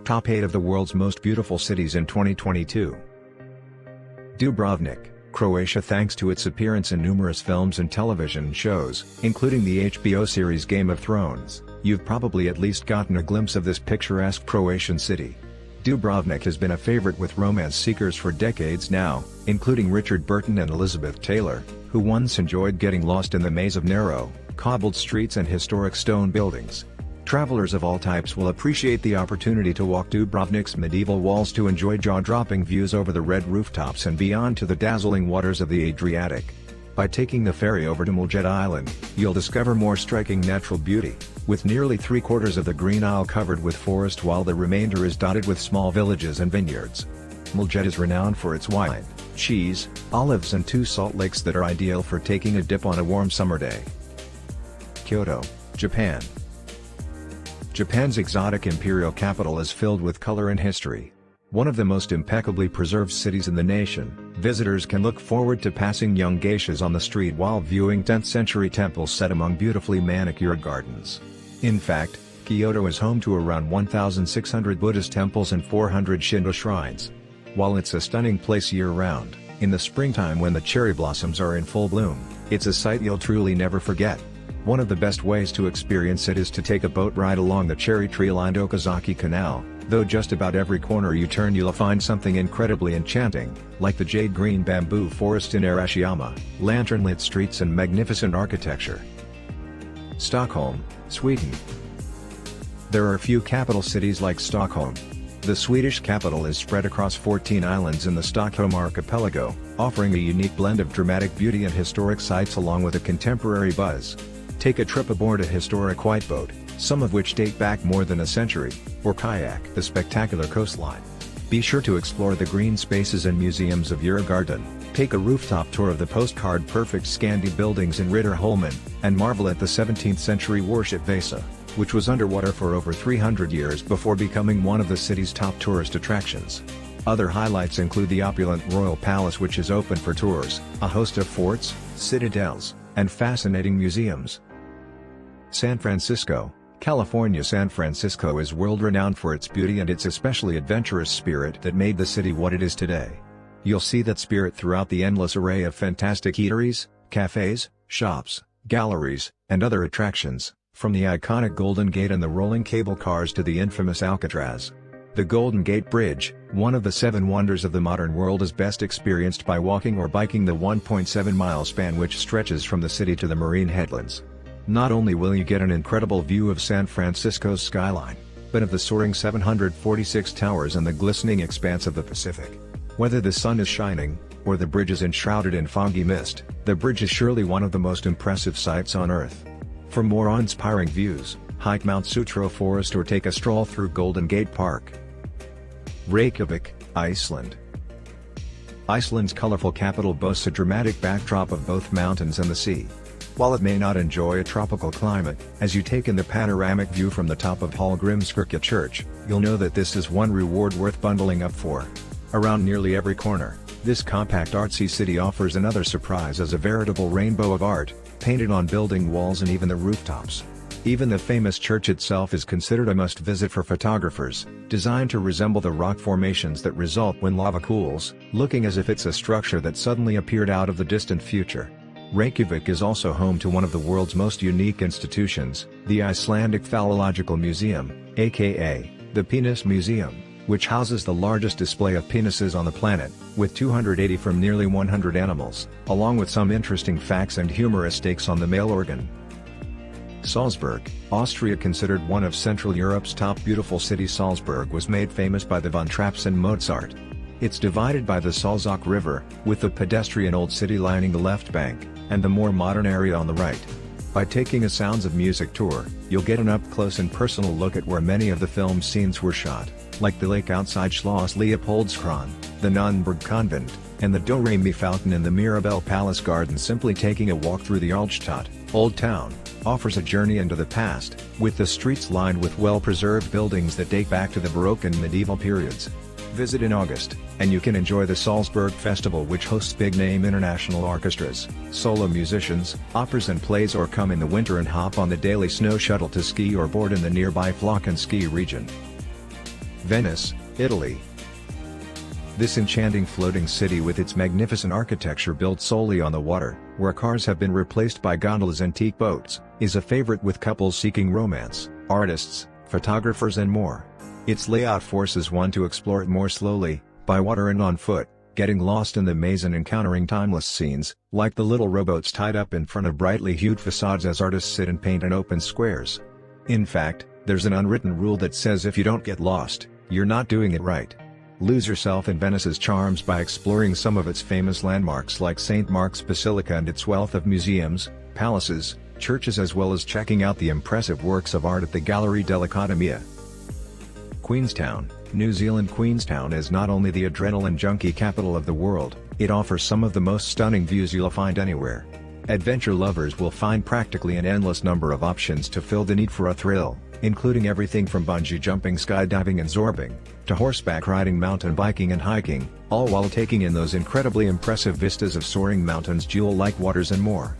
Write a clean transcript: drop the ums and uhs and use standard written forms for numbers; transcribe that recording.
Top 8 of the world's most beautiful cities in 2022. Dubrovnik, Croatia. Thanks to its appearance in numerous films and television shows, including the HBO series Game of Thrones, you've probably at least gotten a glimpse of this picturesque Croatian city. Dubrovnik has been a favorite with romance seekers for decades now, including Richard Burton and Elizabeth Taylor, who once enjoyed getting lost in the maze of narrow, cobbled streets and historic stone buildings. Travelers of all types will appreciate the opportunity to walk Dubrovnik's medieval walls to enjoy jaw-dropping views over the red rooftops and beyond to the dazzling waters of the Adriatic. By taking the ferry over to Mljet Island, you'll discover more striking natural beauty, with nearly 3/4 of the Green Isle covered with forest while the remainder is dotted with small villages and vineyards. Mljet is renowned for its wine, cheese, olives and 2 salt lakes that are ideal for taking a dip on a warm summer day. Kyoto, Japan. Japan's exotic imperial capital is filled with color and history. One of the most impeccably preserved cities in the nation, visitors can look forward to passing young geishas on the street while viewing 10th-century temples set among beautifully manicured gardens. In fact, Kyoto is home to around 1,600 Buddhist temples and 400 Shinto shrines. While it's a stunning place year-round, in the springtime when the cherry blossoms are in full bloom, it's a sight you'll truly never forget. One of the best ways to experience it is to take a boat ride along the cherry tree-lined Okazaki Canal, though just about every corner you turn you'll find something incredibly enchanting, like the jade-green bamboo forest in Arashiyama, lantern-lit streets and magnificent architecture. Stockholm, Sweden. There are few capital cities like Stockholm. The Swedish capital is spread across 14 islands in the Stockholm archipelago, offering a unique blend of dramatic beauty and historic sites along with a contemporary buzz. Take a trip aboard a historic white boat, some of which date back more than a century, or kayak the spectacular coastline. Be sure to explore the green spaces and museums of Djurgården, take a rooftop tour of the postcard-perfect Scandi buildings in Riddarholmen, and marvel at the 17th-century warship Vasa, which was underwater for over 300 years before becoming one of the city's top tourist attractions. Other highlights include the opulent Royal Palace, which is open for tours, a host of forts, citadels, and fascinating museums. San Francisco, California. San Francisco is world-renowned for its beauty and its especially adventurous spirit that made the city what it is today. You'll see that spirit throughout the endless array of fantastic eateries, cafes, shops, galleries, and other attractions, from the iconic Golden Gate and the rolling cable cars to the infamous Alcatraz. The Golden Gate Bridge, one of the 7 wonders of the modern world, is best experienced by walking or biking the 1.7-mile span which stretches from the city to the marine headlands. Not only will you get an incredible view of San Francisco's skyline, but of the soaring 746 towers and the glistening expanse of the Pacific. Whether the sun is shining, or the bridge is enshrouded in foggy mist, the bridge is surely one of the most impressive sights on Earth. For more awe-inspiring views, hike Mount Sutro Forest or take a stroll through Golden Gate Park. Reykjavik, Iceland. Iceland's colorful capital boasts a dramatic backdrop of both mountains and the sea. While it may not enjoy a tropical climate, as you take in the panoramic view from the top of Hallgrímskirkja Church, you'll know that this is one reward worth bundling up for. Around nearly every corner, this compact artsy city offers another surprise as a veritable rainbow of art, painted on building walls and even the rooftops. Even the famous church itself is considered a must-visit for photographers, designed to resemble the rock formations that result when lava cools, looking as if it's a structure that suddenly appeared out of the distant future. Reykjavik is also home to one of the world's most unique institutions, the Icelandic Phallological Museum, aka the Penis Museum, which houses the largest display of penises on the planet, with 280 from nearly 100 animals, along with some interesting facts and humorous takes on the male organ. Salzburg, Austria. Considered one of Central Europe's top beautiful cities, Salzburg was made famous by the Von Trapps and Mozart. It's divided by the Salzach River, with the pedestrian old city lining the left bank, and the more modern area on the right. By taking a Sounds of Music tour, you'll get an up-close and personal look at where many of the film's scenes were shot, like the lake outside Schloss Leopoldskron, the Nonnenberg Convent, and the Do-Re-Mi fountain in the Mirabell Palace Garden. Simply taking a walk through the Altstadt, Old Town, offers a journey into the past, with the streets lined with well-preserved buildings that date back to the Baroque and medieval periods. Visit in August, and you can enjoy the Salzburg Festival, which hosts big-name international orchestras, solo musicians, operas and plays, or come in the winter and hop on the daily snow shuttle to ski or board in the nearby Flock and Ski region. Venice, Italy. This enchanting floating city with its magnificent architecture built solely on the water, where cars have been replaced by gondolas and antique boats, is a favorite with couples seeking romance, artists, photographers and more. Its layout forces one to explore it more slowly, by water and on foot, getting lost in the maze and encountering timeless scenes, like the little rowboats tied up in front of brightly hued facades as artists sit and paint in open squares. In fact, there's an unwritten rule that says if you don't get lost, you're not doing it right. Lose yourself in Venice's charms by exploring some of its famous landmarks like St. Mark's Basilica and its wealth of museums, palaces, churches, as well as checking out the impressive works of art at the Gallery dell'Accademia. Queenstown, New Zealand. Queenstown is not only the adrenaline junkie capital of the world, it offers some of the most stunning views you'll find anywhere. Adventure lovers will find practically an endless number of options to fill the need for a thrill, including everything from bungee jumping, skydiving and zorbing, to horseback riding, mountain biking and hiking, all while taking in those incredibly impressive vistas of soaring mountains, jewel-like waters and more.